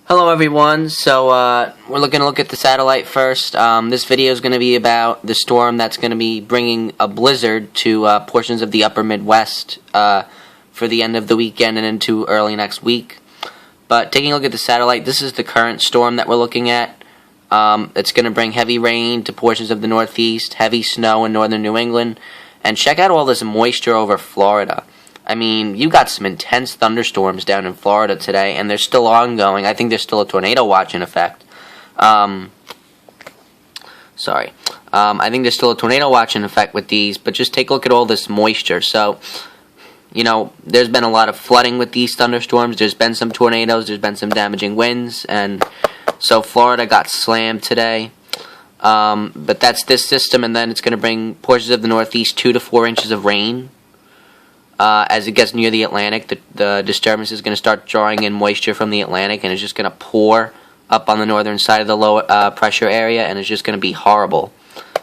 Hello everyone, so we're going to look at the satellite first. This video is going to be about the storm that's going to be bringing a blizzard to portions of the upper Midwest for the end of the weekend and into early next week. But taking a look at the satellite, this is the current storm that we're looking at. It's going to bring heavy rain to portions of the Northeast, heavy snow in northern New England, and check out all this moisture over Florida. I mean, you got some intense thunderstorms down in Florida today, and they're still ongoing. I think there's still a tornado watch in effect. I think there's still a tornado watch in effect with these, but just take a look at all this moisture. So, you know, there's been a lot of flooding with these thunderstorms. There's been some tornadoes. There's been some damaging winds, and so Florida got slammed today. But that's this system, and then it's going to bring portions of the Northeast 2 to 4 inches of rain. As it gets near the Atlantic, the disturbance is going to start drawing in moisture from the Atlantic, and it's just going to pour up on the northern side of the low pressure area, and it's just going to be horrible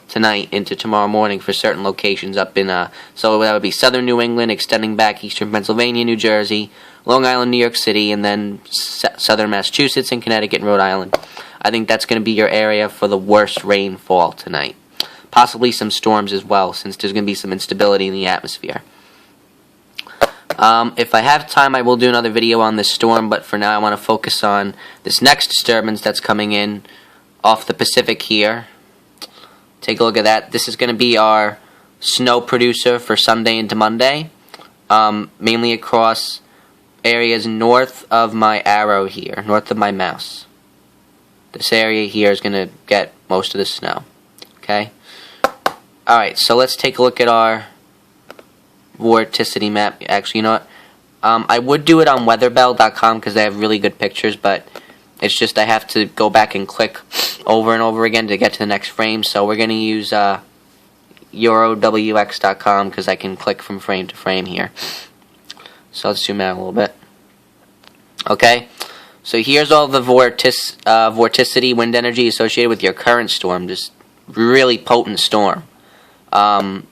tonight into tomorrow morning for certain locations up in, so that would be southern New England, extending back eastern Pennsylvania, New Jersey, Long Island, New York City, and then southern Massachusetts and Connecticut and Rhode Island. I think that's going to be your area for the worst rainfall tonight. Possibly some storms as well, since there's going to be some instability in the atmosphere. If I have time, I will do another video on this storm, but for now I want to focus on this next disturbance that's coming in off the Pacific here. Take a look at that. This is going to be our snow producer for Sunday into Monday, mainly across areas north of my arrow here, north of my mouse. This area here is going to get most of the snow. Okay? Alright, so let's take a look at our vorticity map. Actually, you know what? I would do it on weatherbell.com because they have really good pictures, but it's just I have to go back and click over and over again to get to the next frame. So we're going to use eurowx.com because I can click from frame to frame here. So let's zoom out a little bit. Okay, so here's all the vorticity wind energy associated with your current storm. Just really potent storm.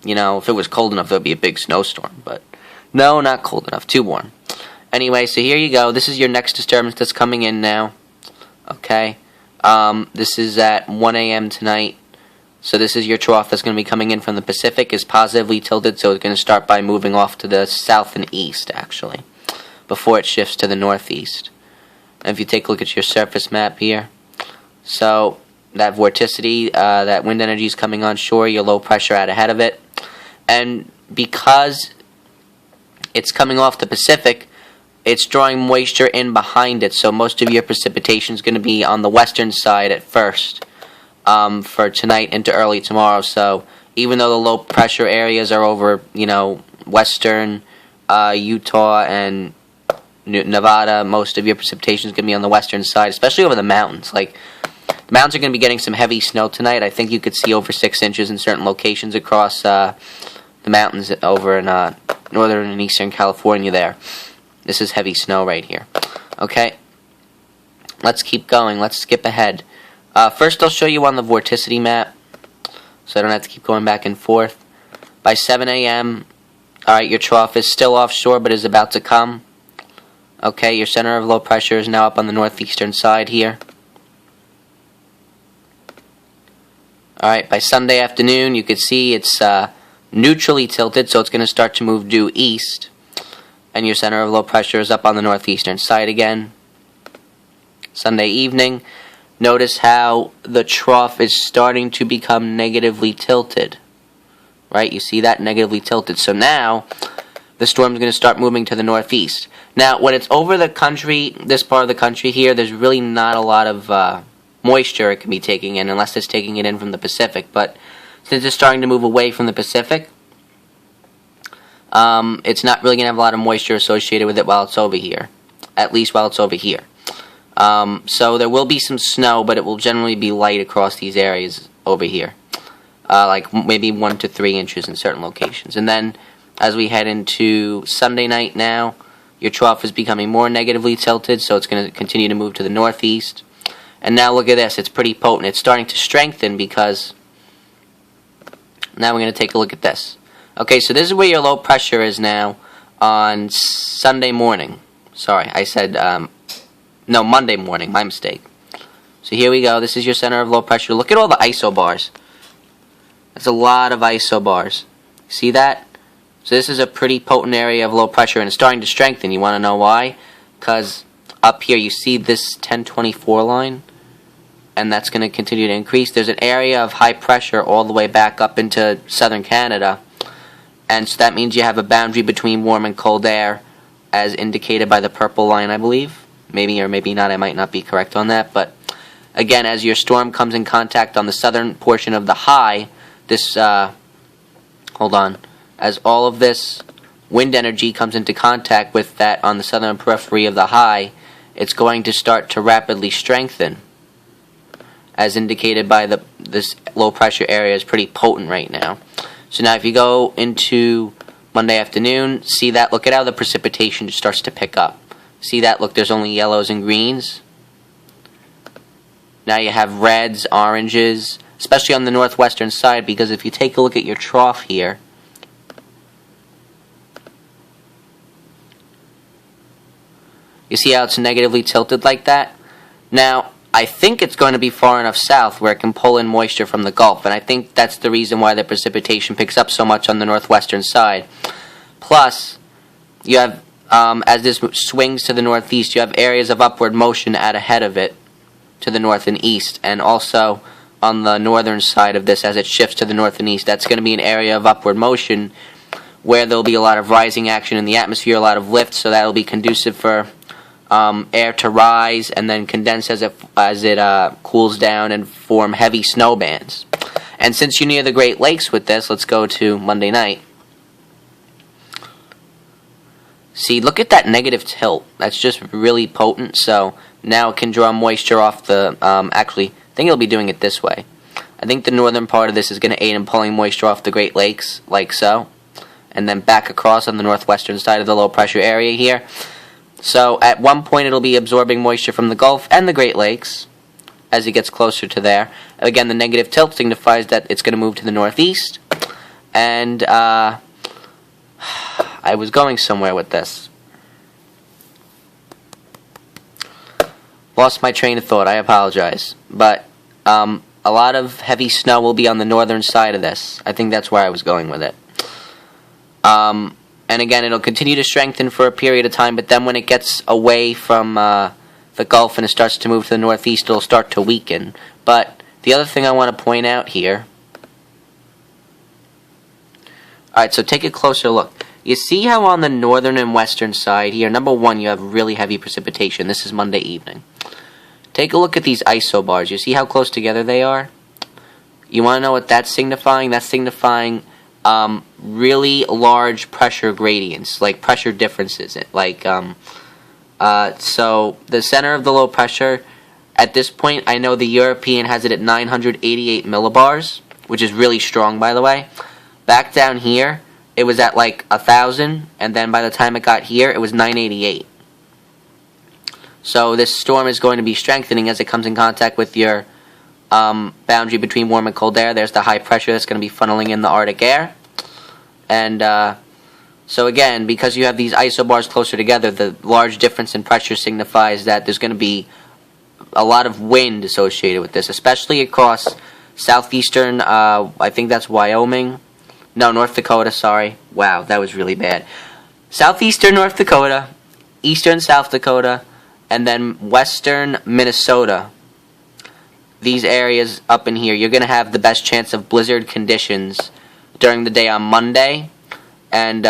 You know, if it was cold enough, there would be a big snowstorm, but no, not cold enough, too warm. Anyway, so here you go. This is your next disturbance that's coming in now. Okay, this is at 1 a.m. tonight. So this is your trough that's going to be coming in from the Pacific. Is positively tilted, so it's going to start by moving off to the south and east, actually, before it shifts to the northeast. And if you take a look at your surface map here, so that vorticity, that wind energy is coming on shore, your low pressure out ahead of it. And because it's coming off the Pacific, it's drawing moisture in behind it, so most of your precipitation is going to be on the western side at first for tonight into early tomorrow. So even though the low pressure areas are over, you know, western Utah and Nevada, most of your precipitation is going to be on the western side, especially over the mountains. Like, the mountains are going to be getting some heavy snow tonight. I think you could see over 6 inches in certain locations across the mountains over in northern and eastern California there. This is heavy snow right here. Okay, let's keep going. Let's skip ahead. First, I'll show you on the vorticity map, so I don't have to keep going back and forth. By 7 a.m., alright, your trough is still offshore, but is about to come. Okay, your center of low pressure is now up on the northeastern side here. Alright, by Sunday afternoon, you can see it's neutrally tilted, so it's going to start to move due east. And your center of low pressure is up on the northeastern side again. Sunday evening, notice how the trough is starting to become negatively tilted. Right, you see that? Negatively tilted. So now, the storm's going to start moving to the northeast. Now, when it's over the country, this part of the country here, there's really not a lot of moisture it can be taking in, unless it's taking it in from the Pacific. But since it's starting to move away from the Pacific, it's not really going to have a lot of moisture associated with it while it's over here, at least while it's over here. So there will be some snow, but it will generally be light across these areas over here, like maybe 1 to 3 inches in certain locations. And then as we head into Sunday night now, your trough is becoming more negatively tilted, so it's going to continue to move to the northeast. And now look at this, it's pretty potent. It's starting to strengthen because now we're going to take a look at this. Okay, so this is where your low pressure is now on Sunday morning. Sorry, I said No, Monday morning, my mistake. So here we go. This is your center of low pressure. Look at all the isobars. That's a lot of isobars. See that? So this is a pretty potent area of low pressure, and it's starting to strengthen. You want to know why? Because up here you see this 1024 line, and that's going to continue to increase. There's an area of high pressure all the way back up into southern Canada, and so that means you have a boundary between warm and cold air, as indicated by the purple line, I believe. Maybe or maybe not, I might not be correct on that, but again, as your storm comes in contact on the southern portion of the high, this, as all of this wind energy comes into contact with that on the southern periphery of the high, it's going to start to rapidly strengthen, as indicated by this low pressure area is pretty potent right now. So now if you go into Monday afternoon, see that, look at how the precipitation starts to pick up. See that, look, there's only yellows and greens. Now you have reds, oranges, especially on the northwestern side, because if you take a look at your trough here, you see how it's negatively tilted like that? Now, I think it's going to be far enough south where it can pull in moisture from the Gulf, and I think that's the reason why the precipitation picks up so much on the northwestern side. Plus, you have, as this swings to the northeast, you have areas of upward motion out ahead of it to the north and east, and also on the northern side of this, as it shifts to the north and east, that's going to be an area of upward motion where there'll be a lot of rising action in the atmosphere, a lot of lift, so that'll be conducive for air to rise and then condense as it cools down and form heavy snow bands. And since you're near the Great Lakes with this, let's go to Monday night. See, look at that negative tilt. That's just really potent. So now it can draw moisture off the, actually, I think it'll be doing it this way. I think the northern part of this is going to aid in pulling moisture off the Great Lakes, like so. And then back across on the northwestern side of the low pressure area here. So at one point it'll be absorbing moisture from the Gulf and the Great Lakes as it gets closer to there. Again, the negative tilt signifies that it's going to move to the northeast. And I was going somewhere with this. Lost my train of thought, I apologize. But a lot of heavy snow will be on the northern side of this. I think that's where I was going with it. And again, it'll continue to strengthen for a period of time, but then when it gets away from the Gulf and it starts to move to the northeast, it'll start to weaken. But the other thing I want to point out here... Alright, so take a closer look. You see how on the northern and western side here, number one, you have really heavy precipitation. This is Monday evening. Take a look at these isobars. You see how close together they are? You want to know what that's signifying? That's signifying really large pressure gradients, like pressure differences. Like, so the center of the low pressure, at this point, I know the European has it at 988 millibars, which is really strong, by the way. Back down here, it was at like 1,000, and then by the time it got here, it was 988. So this storm is going to be strengthening as it comes in contact with your boundary between warm and cold air. There's the high pressure that's going to be funneling in the Arctic air. And so again, because you have these isobars closer together, the large difference in pressure signifies that there's going to be a lot of wind associated with this, especially across southeastern, I think that's Wyoming. No, North Dakota, sorry. Wow, that was really bad. Southeastern North Dakota, eastern South Dakota, and then western Minnesota. These areas up in here, you're going to have the best chance of blizzard conditions during the day on Monday and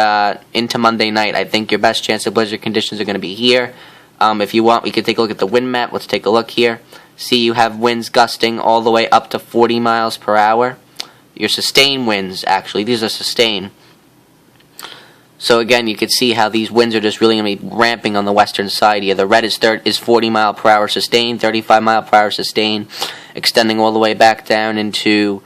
into Monday night. I think your best chance of blizzard conditions are going to be here. If you want, we can take a look at the wind map. Let's take a look here. See, you have winds gusting all the way up to 40 miles per hour. Your sustained winds, actually, these are sustained. So again, you can see how these winds are just really going to be ramping on the western side here. The red is 40 mile per hour sustained, 35 mile per hour sustained, extending all the way back down into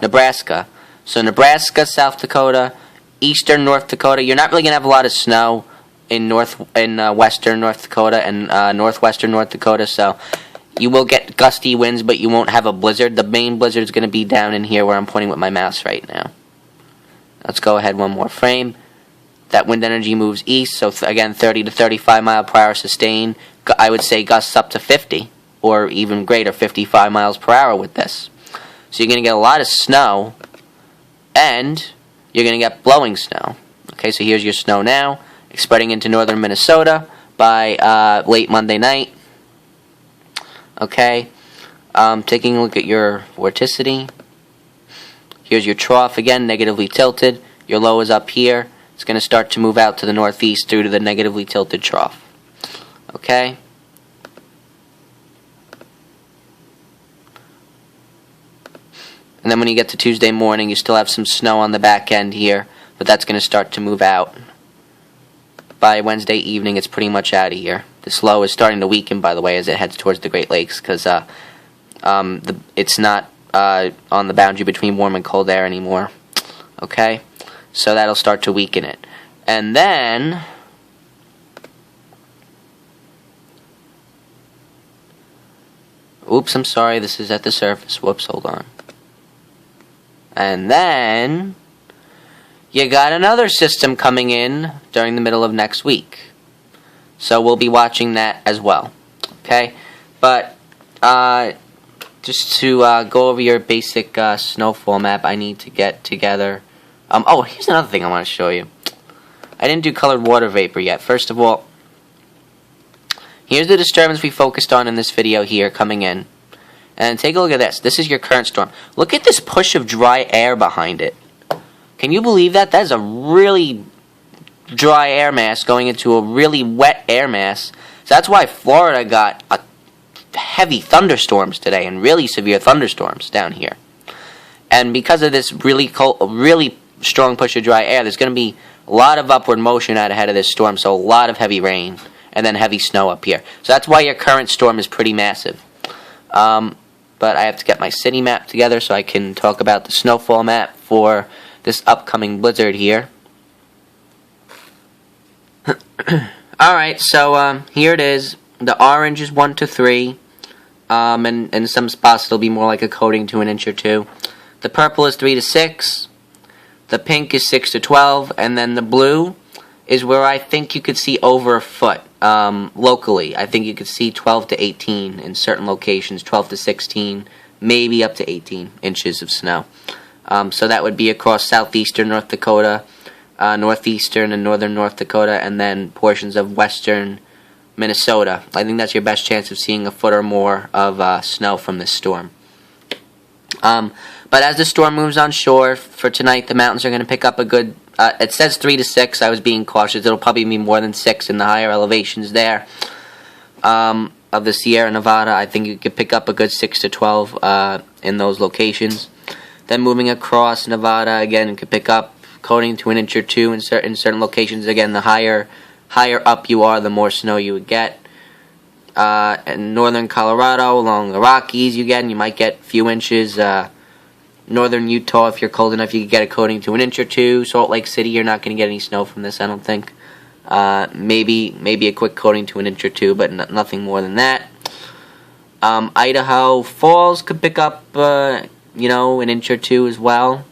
Nebraska. So Nebraska, South Dakota, eastern North Dakota. You're not really going to have a lot of snow in western North Dakota and northwestern North Dakota. So you will get gusty winds, but you won't have a blizzard. The main blizzard is going to be down in here where I'm pointing with my mouse right now. Let's go ahead one more frame. that wind energy moves east, so again 30 to 35 mile per hour sustained. I would say gusts up to 50 or even greater, 55 miles per hour with this. So you're going to get a lot of snow, and you're going to get blowing snow. Okay, so here's your snow now, spreading into northern Minnesota by late Monday night. Okay, taking a look at your vorticity. Here's your trough again, negatively tilted. Your low is up here. It's going to start to move out to the northeast due to the negatively tilted trough. Okay? And then when you get to Tuesday morning, you still have some snow on the back end here, but that's going to start to move out. By Wednesday evening, it's pretty much out of here. This low is starting to weaken, by the way, as it heads towards the Great Lakes, because it's not on the boundary between warm and cold air anymore. Okay? So that'll start to weaken it. And then oops, I'm sorry, this is at the surface. Whoops, hold on. And then you got another system coming in during the middle of next week. So we'll be watching that as well. Okay? But just to go over your basic snowfall map, I need to get together. Oh, here's another thing I want to show you. I didn't do colored water vapor yet. First of all, here's the disturbance we focused on in this video here coming in. And take a look at this. This is your current storm. Look at this push of dry air behind it. Can you believe that? That is a really dry air mass going into a really wet air mass. So that's why Florida got heavy thunderstorms today and really severe thunderstorms down here. And because of this really cold, really strong push of dry air, there's going to be a lot of upward motion out ahead of this storm, so a lot of heavy rain and then heavy snow up here. So that's why your current storm is pretty massive. But I have to get my city map together so I can talk about the snowfall map for this upcoming blizzard here. Alright, so here it is. The orange is 1 to 3. And in some spots it'll be more like a coating to an inch or two. The purple is 3 to 6. The pink is 6 to 12. And then the blue is where I think you could see over a foot. Locally, I think you could see 12 to 18 in certain locations, 12 to 16, maybe up to 18 inches of snow. So that would be across southeastern North Dakota, northeastern and northern North Dakota, and then portions of western Minnesota. I think that's your best chance of seeing a foot or more of snow from this storm. But as the storm moves on shore, for tonight the mountains are going to pick up a good, it says 3 to 6, I was being cautious, it'll probably be more than 6 in the higher elevations there. Of the Sierra Nevada, I think you could pick up a good 6 to 12 in those locations. Then moving across Nevada, again, you could pick up coating to an inch or two in certain locations. Again, the higher up you are, the more snow you would get. In northern Colorado, along the Rockies, you might get a few inches. Northern Utah, if you're cold enough, you could get a coating to an inch or two. Salt Lake City, you're not going to get any snow from this, I don't think. Maybe a quick coating to an inch or two, but nothing more than that. Idaho Falls could pick up, an inch or two as well.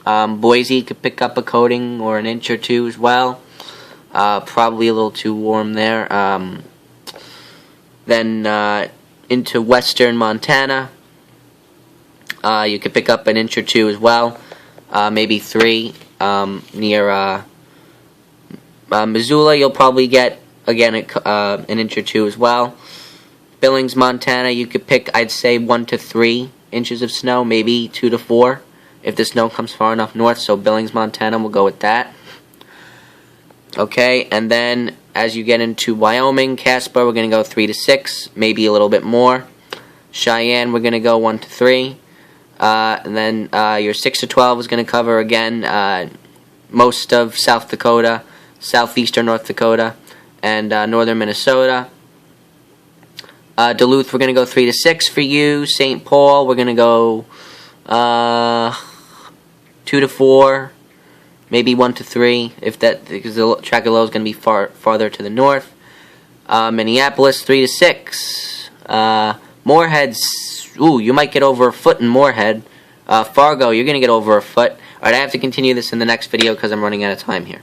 Boise could pick up a coating or an inch or two as well. Probably a little too warm there. Then into western Montana, you could pick up an inch or two as well. Maybe 3 near Missoula, you'll probably get, again, an inch or two as well. Billings, Montana, you could pick, I'd say, 1 to 3 inches of snow, maybe 2 to 4, if the snow comes far enough north. So Billings, Montana, we'll go with that. Okay, and then as you get into Wyoming, Casper, we're going to go 3 to 6, maybe a little bit more. Cheyenne, we're going to go 1 to 3. And then your 6 to 12 is going to cover, again, most of South Dakota, southeastern North Dakota, and northern Minnesota. Duluth, we're going to go 3 to 6 for you. St. Paul, we're going to go 2 to 4, maybe 1 to 3, because the track of low is going to be farther to the north. Minneapolis, 3 to 6. Moorhead's, you might get over a foot in Moorhead. Fargo, you're going to get over a foot. Alright, I have to continue this in the next video because I'm running out of time here.